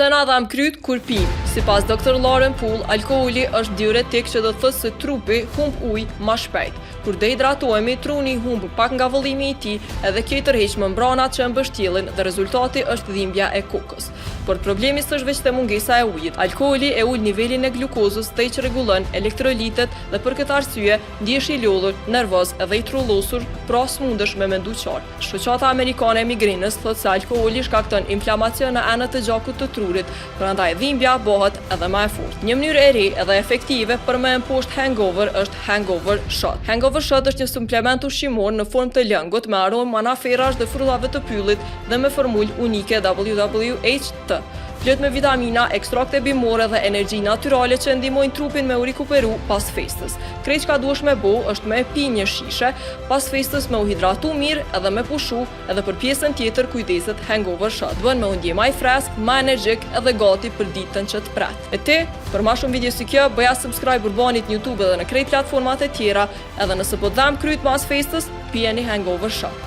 Pse na dham kryt kur pim? Sipas Dr. Lauren Poole, alkooli është diuretik që do të thosë se trupi humb ujë më shpejt. Kur dehidratohemi, truni humb pak nga vëllimi i tij, edhe kjo i tërheq membranat që mbështjellin dhe rezultati është dhimbja e kokës. Por problemi s'është veç te mungesa e ujit. Alkooli e ul nivelin e glukozës dhe i çrregullon elektrolitet dhe për këtë arsye ndihesh i lodhur, nervoz edhe i trullosur, pra s'mundesh me mendu qartë. Shoqata amerikane e migrenës thotë se alkooli shkakton inflamacion në anët e gjakut të trurit, prandaj dhimbja bëhet edhe më e fortë. Një mënyrë e re edhe efektive për me mposhtë hangover është hangover shot. Hangover shot është një suplement ushqimor në formë të lëngut me aromë anaferash dhe frullave të pyllit dhe me formulë unike WWH-T. Plot me vitamina, ekstrakte bimore dhe energji natyrale që ndihmojnë trupin me u rikuperu pas festës. Krejt çka duhesh me bo është me pi një shishe, pas festës me u hidratu mirë edhe me pushu, edhe për pjesën tjetër kujdeset hangover shot. Bën me u ndje më i freskët, më energjik edhe gati për ditën që të pret. E ti, për më shumë video si kjo, bëja subscribe urbanit në YouTube edhe në krejt platformat e tjera, edhe nëse po dham kryt mas festës, pijeni hangover shot.